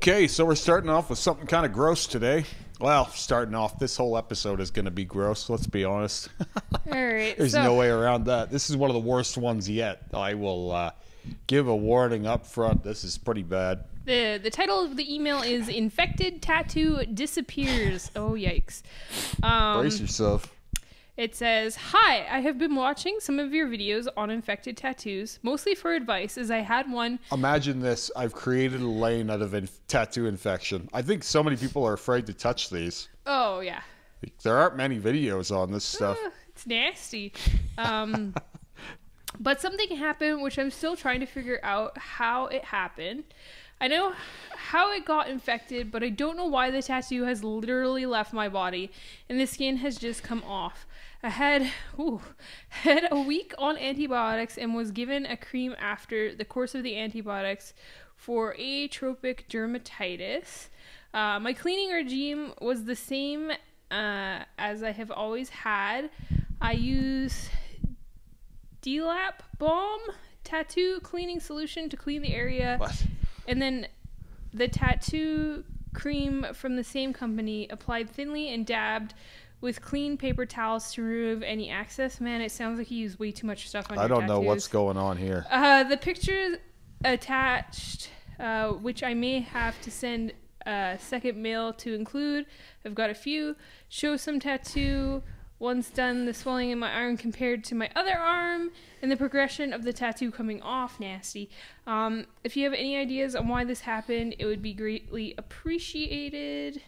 Okay, so we're starting off with something kind of gross today. Well, starting off, this whole episode is going to be gross, let's be honest. All right. There's no way around that. This is one of the worst ones yet. I will give a warning up front. This is pretty bad. The title of the email is Infected Tattoo Disappears. Oh, yikes. Brace yourself. It says, "Hi, I have been watching some of your videos on infected tattoos, mostly for advice, as I had one." Imagine this. I've created a lane out of tattoo infection. I think so many people are afraid to touch these. Oh, yeah. There aren't many videos on this stuff. It's nasty. But something happened, which I'm still trying to figure out how it happened. I know how it got infected, but I don't know why the tattoo has literally left my body and the skin has just come off. I had a week on antibiotics and was given a cream after the course of the antibiotics for atopic dermatitis. My cleaning regime was the same as I have always had. I use D-Lap Balm tattoo cleaning solution to clean the area. What? And then the tattoo cream from the same company, applied thinly and dabbed with clean paper towels to remove any excess. Man, it sounds like you use way too much stuff on your tattoos. I don't know what's going on here. The pictures attached, which I may have to send a second mail to include. I've got a few. Show some tattoo. Once done, the swelling in my arm compared to my other arm, and the progression of the tattoo coming off. Nasty. If you have any ideas on why this happened, it would be greatly appreciated.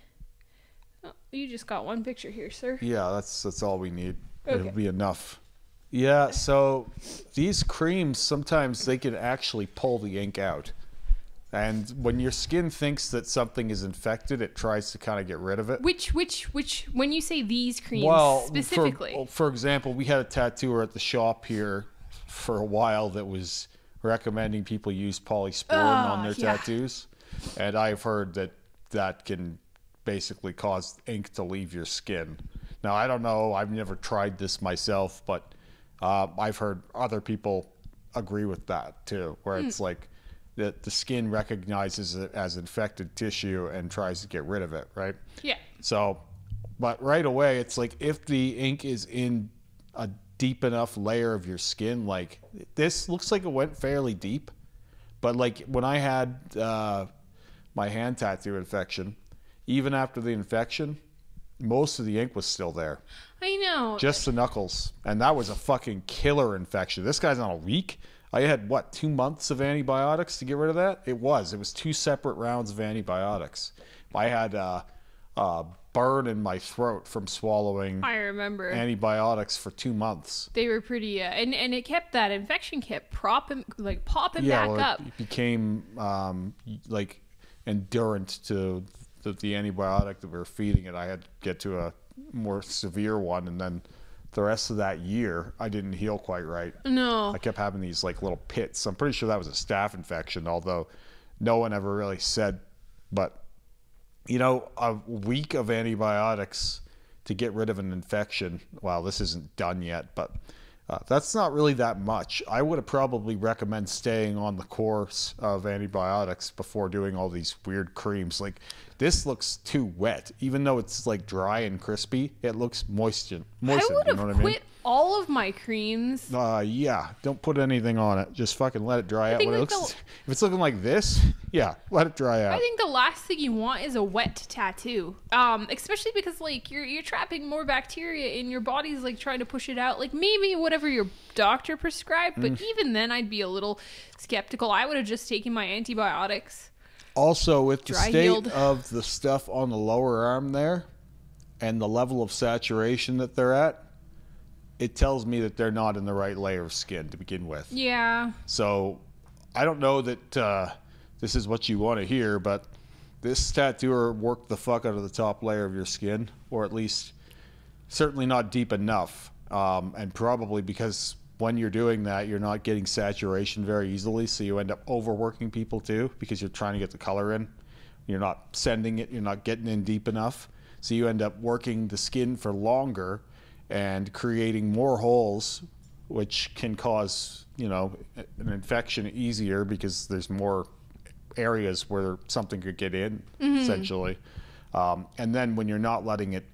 Oh, you just got one picture here, sir. Yeah, that's all we need. Okay. It'll be enough. Yeah, so these creams, sometimes they can actually pull the ink out. And when your skin thinks that something is infected, it tries to kind of get rid of it. Which, when you say these creams specifically? For example, we had a tattooer at the shop here for a while that was recommending people use polysporin on their tattoos. And I've heard that can basically cause ink to leave your skin. Now, I don't know. I've never tried this myself, but I've heard other people agree with that too, where it's like the skin recognizes it as infected tissue and tries to get rid of it, right? Yeah. So, but right away, it's like if the ink is in a deep enough layer of your skin, like this looks like it went fairly deep, but like when I had my hand tattoo infection, even after the infection, most of the ink was still there. I know. Just the knuckles. And that was a fucking killer infection. This guy's on a week. I had, 2 months of antibiotics to get rid of that? It was 2 separate rounds of antibiotics. I had a burn in my throat from swallowing antibiotics for 2 months. They were pretty, and it kept, that infection kept popping back up. It became, endurant to the antibiotic that we were feeding it. I had to get to a more severe one, and then the rest of that year, I didn't heal quite right. No. I kept having these little pits. I'm pretty sure that was a staph infection, although no one ever really said. But, a week of antibiotics to get rid of an infection, well, this isn't done yet, but that's not really that much. I would have probably recommend staying on the course of antibiotics before doing all these weird creams. Like, this looks too wet. Even though it's dry and crispy, it looks moistened. I would have quit all of my creams. Yeah, don't put anything on it. Just fucking let it dry out. If it's looking like this, yeah, let it dry out. I think the last thing you want is a wet tattoo. Especially because you're trapping more bacteria in your body's trying to push it out. Maybe whatever your doctor prescribed, but even then I'd be a little skeptical. I would have just taken my antibiotics. Also, with the state of the stuff on the lower arm there and the level of saturation that they're at, it tells me that they're not in the right layer of skin to begin with. Yeah. So I don't know that this is what you want to hear, but this tattooer worked the fuck out of the top layer of your skin, or at least certainly not deep enough. And probably because when you're doing that, you're not getting saturation very easily, so you end up overworking people too, because you're trying to get the color in. You're not sending it, you're not getting in deep enough, so you end up working the skin for longer and creating more holes, which can cause, an infection easier because there's more areas where something could get in, essentially. And then when you're not letting it,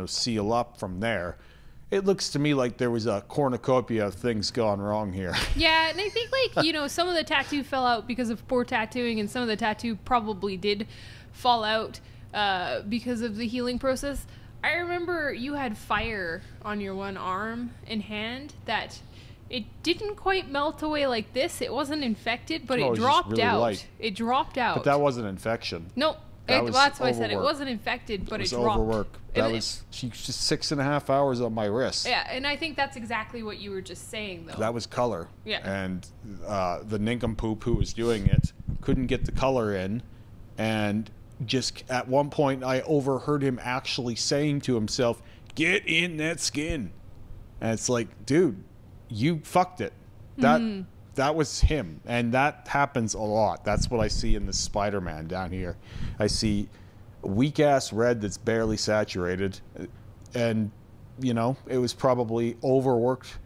seal up from there, it looks to me like there was a cornucopia of things gone wrong here. Yeah, and I think, like, some of the tattoo fell out because of poor tattooing, and some of the tattoo probably did fall out because of the healing process. I remember you had fire on your one arm and hand that it didn't quite melt away like this. It wasn't infected, but it dropped out. Light. It dropped out. But that wasn't infection. Nope. That's why I said it wasn't infected, but it dropped. Overwork. That was just 6.5 hours on my wrist. Yeah, and I think that's exactly what you were just saying, though. That was color. Yeah. And the nincompoop who was doing it couldn't get the color in, and just at one point I overheard him actually saying to himself, "Get in that skin." And it's like, dude, you fucked it. That was him, and that happens a lot. That's what I see in the Spider-Man down here. I see weak-ass red that's barely saturated, and, it was probably overworked.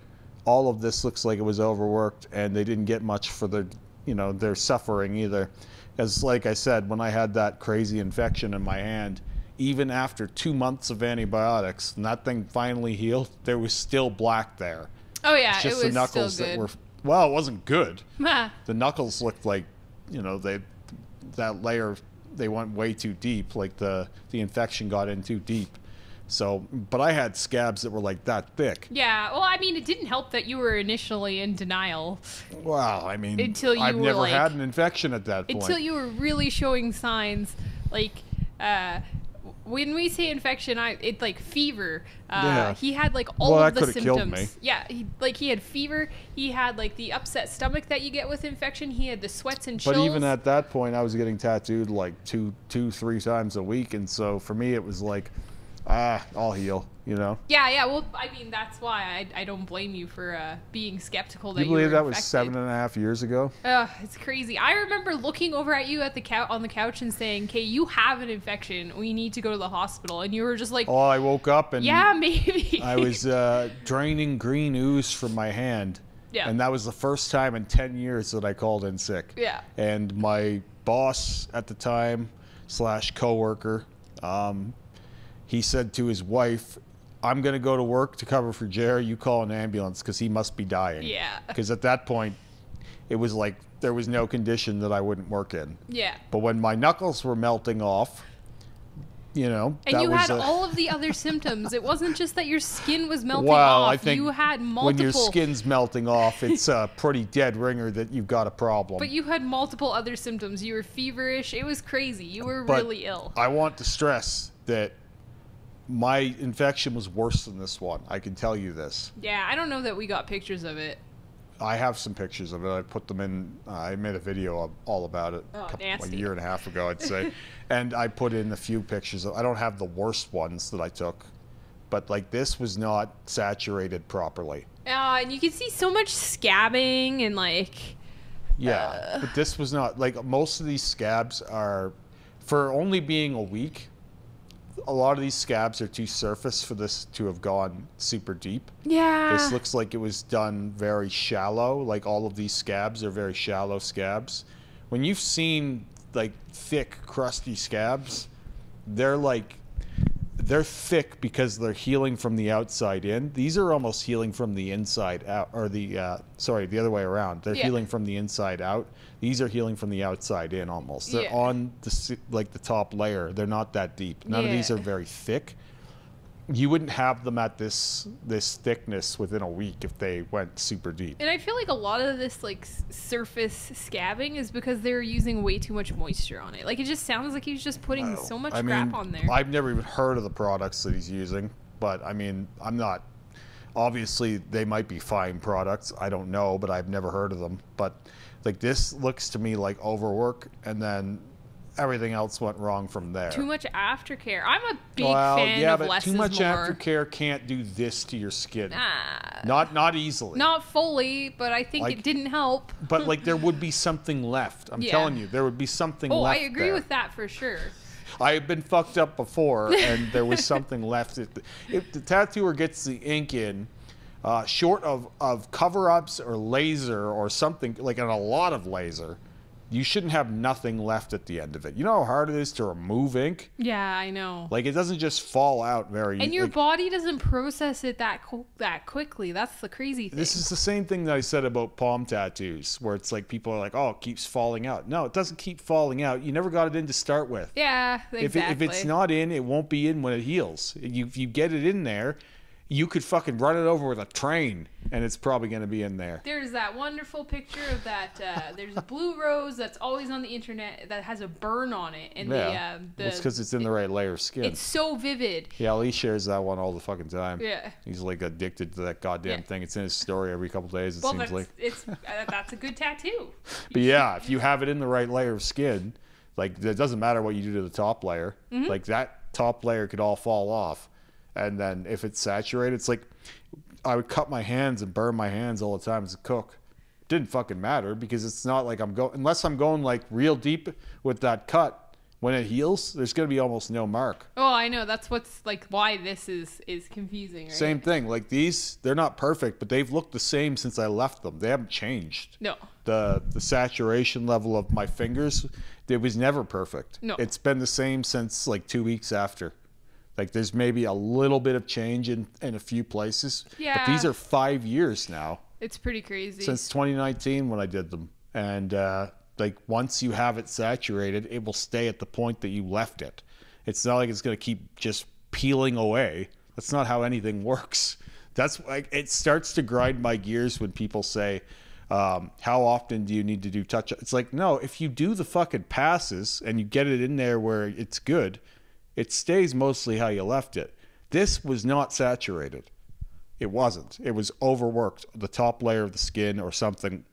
All of this looks like it was overworked, and they didn't get much for their suffering either. As like I said, when I had that crazy infection in my hand, even after 2 months of antibiotics, and that thing finally healed, there was still black there. Oh, yeah, it's just it was the knuckles still good. that were... Well, it wasn't good. The knuckles looked like, that layer, they went way too deep. Like the infection got in too deep. So, but I had scabs that were like that thick. Yeah, well, I mean, it didn't help that you were initially in denial. Wow, I mean, until I've never had an infection at that point. Until you were really showing signs, like, when we say infection, it's like fever. Yeah. He had like all of the symptoms. Killed me. Yeah, he had fever. He had like the upset stomach that you get with infection. He had the sweats and chills. But even at that point, I was getting tattooed like 2-3 times a week, and so for me, it was like, I'll heal. Yeah. Well, I mean, that's why I don't blame you for being skeptical that you believe were that was 7.5 years ago? It's crazy. I remember looking over at you at on the couch and saying, "Okay, you have an infection. We need to go to the hospital." And you were just like, "Oh, I woke up and yeah, maybe." I was draining green ooze from my hand. Yeah. And that was the first time in 10 years that I called in sick. Yeah. And my boss at the time / coworker, he said to his wife, "I'm going to go to work to cover for Jerry. You call an ambulance because he must be dying." Yeah. Because at that point, it was like there was no condition that I wouldn't work in. Yeah. But when my knuckles were melting off, and you had all of the other symptoms. It wasn't just that your skin was melting well, off. I think you had multiple. when your skin's melting off, it's a pretty dead ringer that you've got a problem. But you had multiple other symptoms. You were feverish. It was crazy. You were really ill. I want to stress that my infection was worse than this one. I can tell you this. Yeah, I don't know that we got pictures of it. I have some pictures of it. I put them in. I made a video all about it nasty. a year and a half ago, I'd say. And I put in a few pictures. I don't have the worst ones that I took, but like this was not saturated properly. And you can see so much scabbing and like. Yeah, but this was not like most of these scabs are, for only being a week. A lot of these scabs are too surface for this to have gone super deep. Yeah. This looks like it was done very shallow. Like all of these scabs are very shallow scabs. When you've seen like thick, crusty scabs, they're thick because they're healing from the outside in. These are almost healing from the inside out, or the other way around. They're healing from the inside out. These are healing from the outside in almost. They're on the top layer. They're not that deep. None of these are very thick. You wouldn't have them at this thickness within a week if they went super deep. And I feel like a lot of this like surface scabbing is because they're using way too much moisture on it. Like it just sounds like he's just putting so much crap on there. I've never even heard of the products that he's using, but I mean, I'm not. Obviously, they might be fine products. I don't know, but I've never heard of them. But like this looks to me like overwork, and then everything else went wrong from there. Too much aftercare. I'm a big fan of less is more. Too much aftercare can't do this to your skin. Not easily. Not fully, but I think it didn't help. But like there would be something left. I'm telling you, there would be something left. Oh, I agree with that for sure. I have been fucked up before, and there was something left. If the tattooer gets the ink in, short of cover-ups or laser or something, like a lot of laser, you shouldn't have nothing left at the end of it. You know how hard it is to remove ink? Yeah, I know. Like, it doesn't just fall out very easily. And your body doesn't process it that quickly. That's the crazy thing. This is the same thing that I said about palm tattoos, where it's like people are like, oh, it keeps falling out. No, it doesn't keep falling out. You never got it in to start with. Yeah, exactly. If it's not in, it won't be in when it heals. If you get it in there, you could fucking run it over with a train, and it's probably going to be in there. There's that wonderful picture of that. There's a blue rose that's always on the internet that has a burn on it, and it's because it's in the right layer of skin. It's so vivid. Yeah, Lee shares that one all the fucking time. Yeah, he's like addicted to that goddamn thing. It's in his story every couple days. It seems like that's a good tattoo. But yeah, if you have it in the right layer of skin, like it doesn't matter what you do to the top layer. Like that top layer could all fall off. And then if it's saturated, it's like I would cut my hands and burn my hands all the time as a cook. Didn't fucking matter because it's not like unless I'm going like real deep with that cut. When it heals, there's going to be almost no mark. Oh, I know. That's what's like why this is confusing, right? Same thing. Like these, they're not perfect, but they've looked the same since I left them. They haven't changed. No. The saturation level of my fingers, it was never perfect. No. It's been the same since like 2 weeks after. Like there's maybe a little bit of change in a few places. Yeah. But these are 5 years now. It's pretty crazy. Since 2019 when I did them. And like once you have it saturated, it will stay at the point that you left it. It's not like it's going to keep just peeling away. That's not how anything works. That's like it starts to grind my gears when people say, how often do you need to do touch? It's like, no, if you do the fucking passes and you get it in there where it's good, it stays mostly how you left it. This was not saturated. It wasn't. It was overworked. The top layer of the skin or something,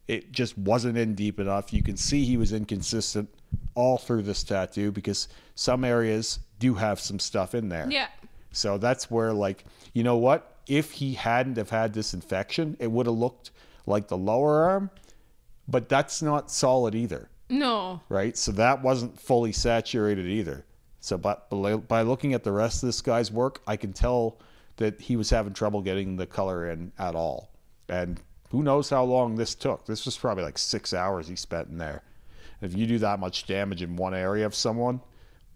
it just wasn't in deep enough. You can see he was inconsistent all through this tattoo because some areas do have some stuff in there. Yeah. So that's where, like, you know what? If he hadn't have had this infection, it would have looked like the lower arm, but that's not solid either. No. Right? So that wasn't fully saturated either. So by looking at the rest of this guy's work, I can tell that he was having trouble getting the color in at all. And who knows how long this took. This was probably like 6 hours he spent in there. If you do that much damage in one area of someone,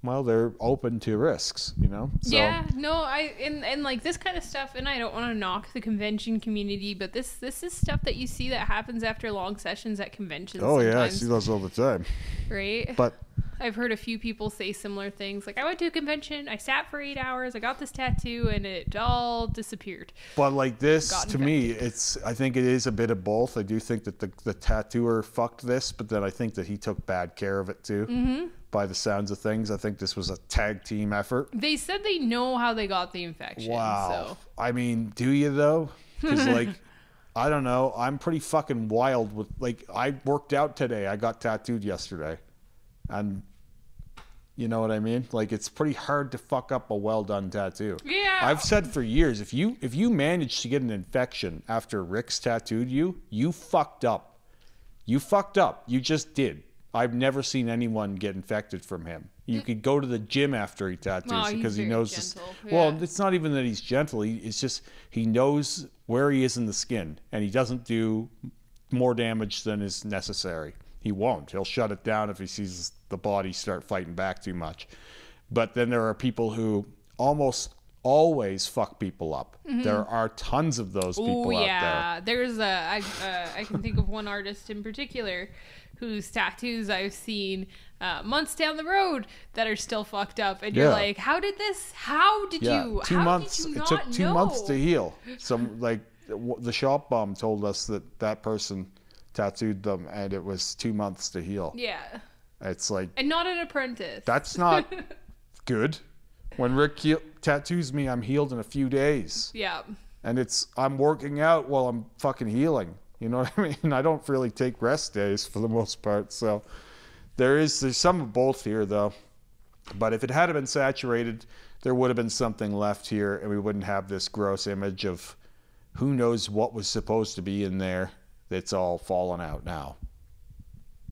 well, they're open to risks, you know? So, yeah, no, and like this kind of stuff, and I don't want to knock the convention community, but this is stuff that you see that happens after long sessions at conventions. Oh, sometimes, yeah, I see those all the time. Right? But I've heard a few people say similar things. Like, I went to a convention, I sat for 8 hours, I got this tattoo, and it all disappeared. But like this, to me, I think it is a bit of both. I do think that the tattooer fucked this, but then I think that he took bad care of it too. Mm-hmm. By the sounds of things, I think this was a tag team effort. They said they know how they got the infection. Wow. So. I mean, do you though? Because like, I don't know. I'm pretty fucking wild with like. I worked out today. I got tattooed yesterday, and you know what I mean. Like, it's pretty hard to fuck up a well done tattoo. Yeah. I've said for years, if you manage to get an infection after Rick's tattooed you, you fucked up. You fucked up. You just did. I've never seen anyone get infected from him. You could go to the gym after he tattoos because he knows this. Yeah. Well, it's not even that he's gentle. It's just he knows where he is in the skin, and he doesn't do more damage than is necessary. He won't. He'll shut it down if he sees the body start fighting back too much. But then there are people who almost always fuck people up. Mm-hmm. There are tons of those people out there. There's I can think of one artist in particular whose tattoos I've seen months down the road that are still fucked up, and you're like, how did you? 2 months. Did you it took not 2 know? months to heal. Some like the shop bum told us that person tattooed them, and it was 2 months to heal. Yeah. It's like, and not an apprentice. That's not good. When Rick tattoos me, I'm healed in a few days. Yeah. And I'm working out while I'm fucking healing. You know what I mean? I don't really take rest days for the most part. So there's some of both here though. But if it had been saturated, there would have been something left here, and we wouldn't have this gross image of who knows what was supposed to be in there that's all fallen out now.